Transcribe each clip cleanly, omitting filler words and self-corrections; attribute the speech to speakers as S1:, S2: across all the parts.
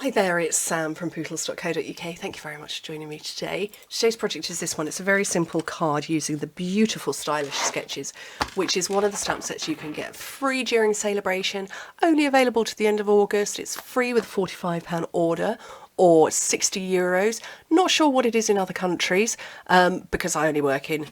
S1: Hi there, it's Sam from Pootles.co.uk. Thank you very much for joining me today. Today's project is this one. It's a very simple card using the beautiful Stylish Sketches, which is one of the stamp sets you can get free during Celebration, only available to the end of August. It's free with a £45 order or €60. Not sure what it is in other countries because I only work in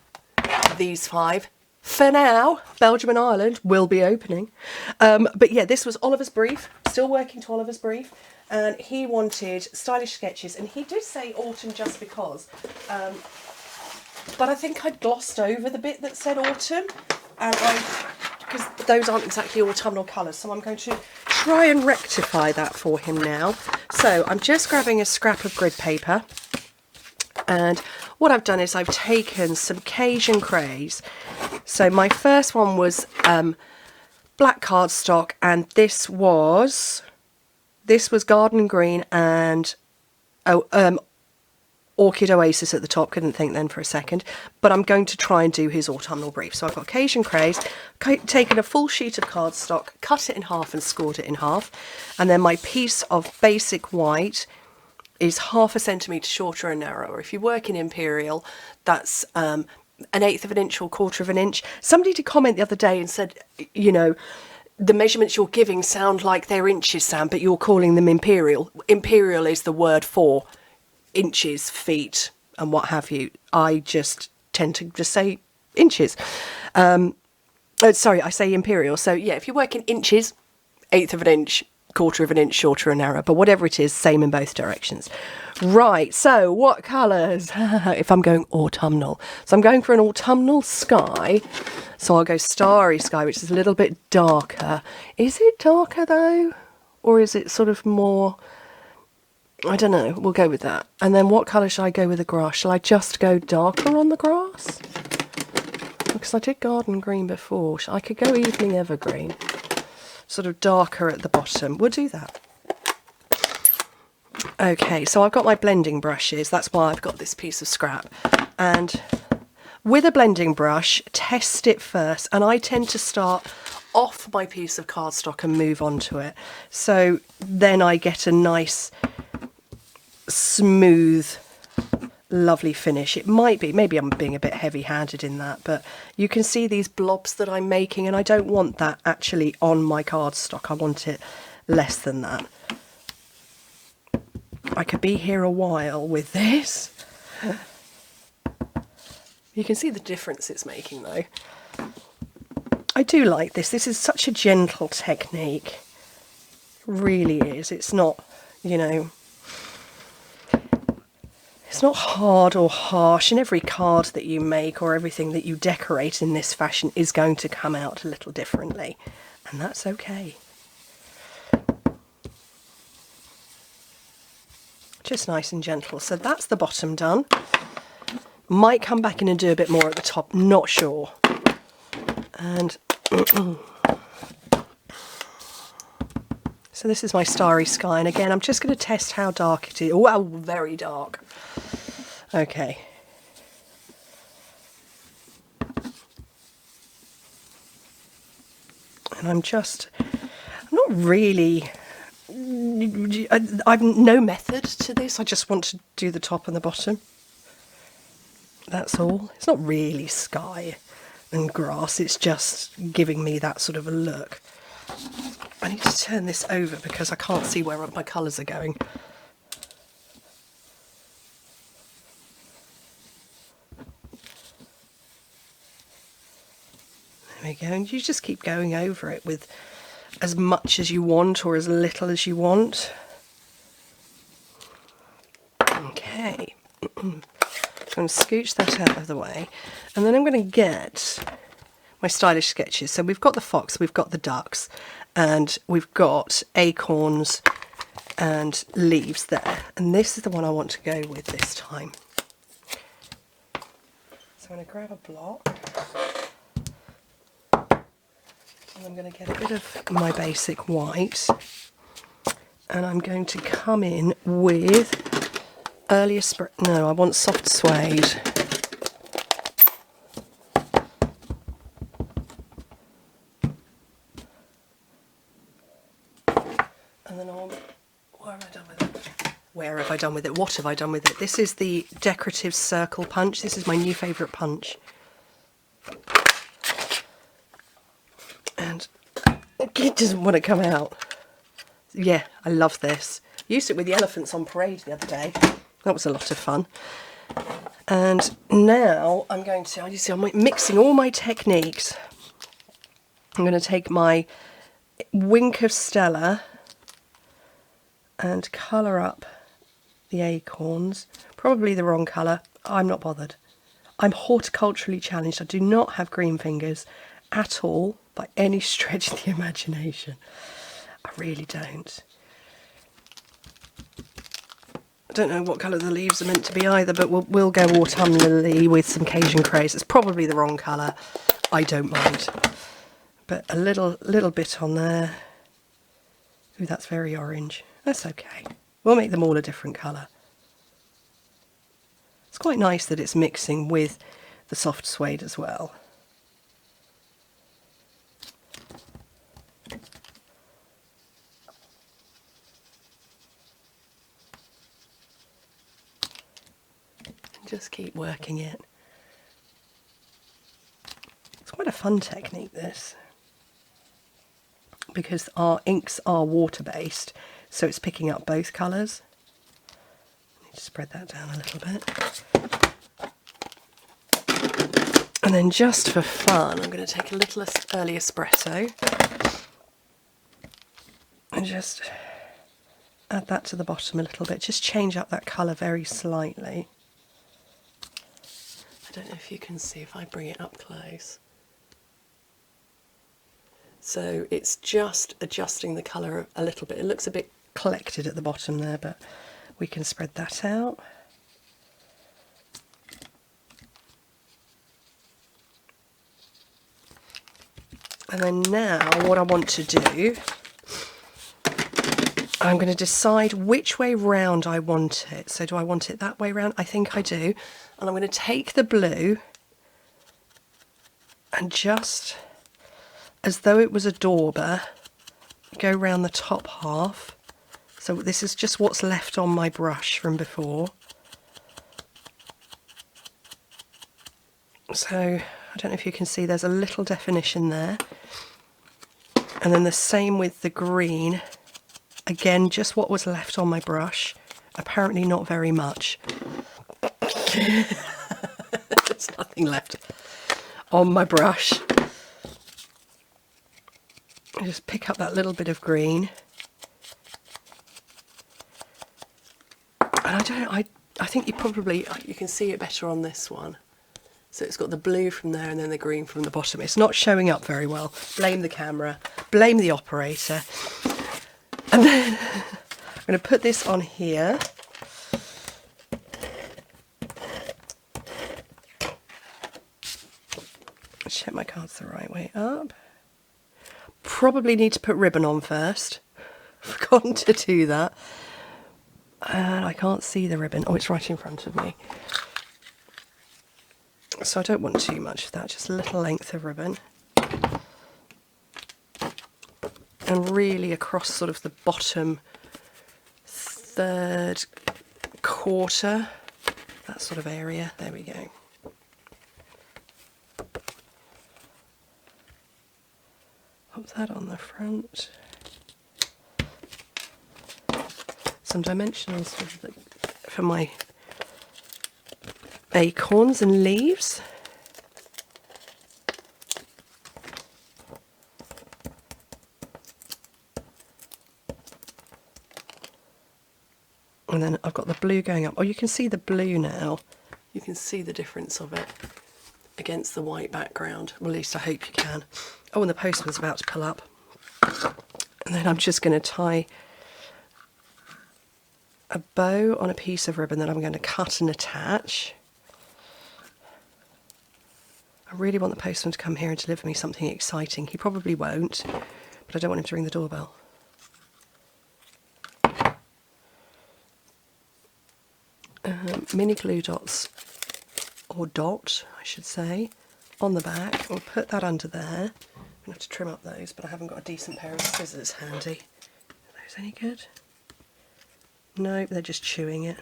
S1: these five. For now, Belgium and Ireland will be opening. But yeah, this was Oliver's brief, still working to Oliver's brief. And he wanted Stylish Sketches, and he did say autumn just because. But I think I'd glossed over the bit that said autumn, and because those aren't exactly autumnal colours, so I'm going to try and rectify that for him now. So I'm just grabbing a scrap of grid paper, and what I've done is I've taken some Cajun Craze. So my first one was black cardstock, and this was Garden Green and Orchid Oasis at the top. Couldn't think then for a second, but I'm going to try and do his autumnal brief. So I've got Cajun Craze, taken a full sheet of cardstock, cut it in half and scored it in half, and then my piece of basic white is 1/2 centimetre shorter and narrower. If you work in Imperial, that's 1/8 of an inch or 1/4 of an inch. Somebody did comment the other day and said, you know, the measurements you're giving sound like they're inches, Sam, but you're calling them imperial. Imperial is the word for inches, feet, and what have you. I just tend to just say inches. Sorry, I say imperial. So yeah, if you work in inches, 1/8 of an inch, 1/4 of an inch shorter and narrower, but whatever it is, same in both directions. Right, so what colours? If I'm going autumnal. So I'm going for an autumnal sky. So I'll go Starry Sky, which is a little bit darker. Is it darker though? Or is it sort of more, I don't know, we'll go with that. And then what colour shall I go with the grass? Shall I just go darker on the grass? Because I did Garden Green before. I could go Evening Evergreen. Sort of darker at the bottom. We'll do that. Okay, so I've got my blending brushes. That's why I've got this piece of scrap. And with a blending brush, test it first. And I tend to start off my piece of cardstock and move on to it. So then I get a nice, smooth, lovely finish. It might be, maybe I'm being a bit heavy-handed in that, but you can see these blobs that I'm making, and I don't want that actually on my cardstock. I want it less than that. I could be here a while with this. You can see the difference it's making though. I do like this. This is such a gentle technique. It really is. It's not, you know, it's not hard or harsh, and every card that you make or everything that you decorate in this fashion is going to come out a little differently, and that's okay. Just nice and gentle. So that's the bottom done. Might come back in and do a bit more at the top, not sure. And so this is my Starry Sky, and again I'm just going to test how dark it is. Oh, wow, very dark. Okay. And I'm not really, I've no method to this. I just want to do the top and the bottom. That's all. It's not really sky and grass, it's just giving me that sort of a look. I need to turn this over because I can't see where my colours are going. There we go, and you just keep going over it with as much as you want or as little as you want. Okay. So I'm going to scooch that out of the way, and then I'm going to get my Stylish Sketches. So we've got the fox, we've got the ducks, and we've got acorns and leaves there. And this is the one I want to go with this time. So I'm going to grab a block, and I'm going to get a bit of my basic white, and I'm going to come in with earlier spring. No, I want soft suede. And then I'll What have I done with it? Where have I done with it? What have I done with it? This is the Decorative Circle punch. This is my new favourite punch. And it doesn't want to come out. Yeah, I love this. Used it with the elephants on parade the other day. That was a lot of fun. And now I'm going to, you see, I'm mixing all my techniques. I'm going to take my Wink of Stella and colour up the acorns. Probably the wrong colour. I'm not bothered. I'm horticulturally challenged. I do not have green fingers at all by any stretch of the imagination. I really don't. I don't know what colour the leaves are meant to be either, but we'll go autumnally with some Cajun craze. It's probably the wrong colour. I don't mind. But a little bit on there. Ooh, that's very orange. That's okay. We'll make them all a different colour. It's quite nice that it's mixing with the soft suede as well. Just keep working it. It's quite a fun technique, this, because our inks are water-based, so it's picking up both colours. I need to spread that down a little bit. And then just for fun, I'm going to take a little early espresso and just add that to the bottom a little bit. Just change up that colour very slightly. I don't know if you can see if I bring it up close. So it's just adjusting the colour a little bit. It looks a bit collected at the bottom there, but we can spread that out. And then now what I want to do, I'm going to decide which way round I want it. So do I want it that way round? I think I do. And I'm going to take the blue and just, as though it was a dauber, go round the top half. So this is just what's left on my brush from before. So I don't know if you can see, there's a little definition there. And then the same with the green. Again, just what was left on my brush. Apparently not very much. There's nothing left on my brush. I just pick up that little bit of green. And I think you can see it better on this one. So it's got the blue from there and then the green from the bottom. It's not showing up very well. Blame the camera, blame the operator. And then I'm going to put this on here. Check my cards the right way up. Probably need to put ribbon on first. Forgotten to do that. And I can't see the ribbon. Oh, it's right in front of me. So I don't want too much of that, just a little length of ribbon. And really across sort of the bottom third quarter, that sort of area. There we go. Pop that on the front. Some dimensionals for my acorns and leaves. And then I've got the blue going up. Oh, you can see the blue now. You can see the difference of it against the white background. Well, at least I hope you can. Oh, and the postman's about to pull up. And then I'm just going to tie a bow on a piece of ribbon that I'm going to cut and attach. I really want the postman to come here and deliver me something exciting. He probably won't, but I don't want him to ring the doorbell. Mini glue dots, or dot, I should say, on the back. We'll put that under there. I'm going to have to trim up those, but I haven't got a decent pair of scissors handy. Are those any good? No, they're just chewing it.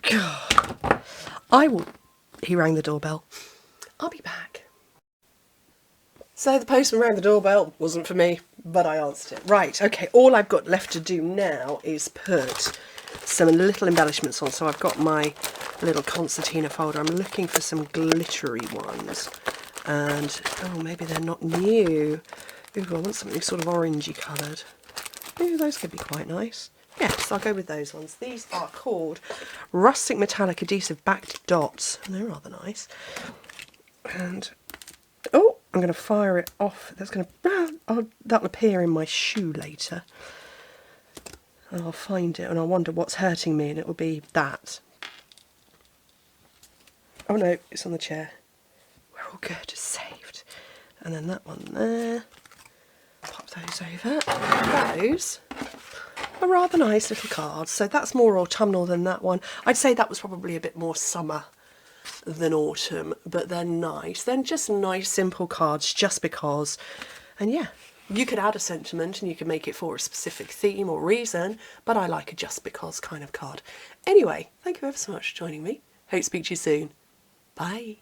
S1: God. I will... He rang the doorbell. I'll be back. So the postman rang the doorbell. Wasn't for me, but I answered it. Right, okay, all I've got left to do now is put some little embellishments on. So I've got my little concertina folder. I'm looking for some glittery ones. And, oh, maybe they're not new. Ooh, I want something sort of orangey coloured. Ooh, those could be quite nice. Yes, I'll go with those ones. These are called Rustic Metallic Adhesive Backed Dots. And they're rather nice. And, oh, I'm going to fire it off. That's going to, that'll appear in my shoe later. And I'll find it and I'll wonder what's hurting me, and it will be that. Oh no, it's on the chair. We're all good, it's saved. And then that one there. Pop those over. Those are rather nice little cards. So that's more autumnal than that one. I'd say that was probably a bit more summer than autumn, but they're nice. They're just nice, simple cards just because. And yeah, you could add a sentiment and you could make it for a specific theme or reason, but I like a just because kind of card. Anyway, thank you ever so much for joining me. Hope to speak to you soon. Bye.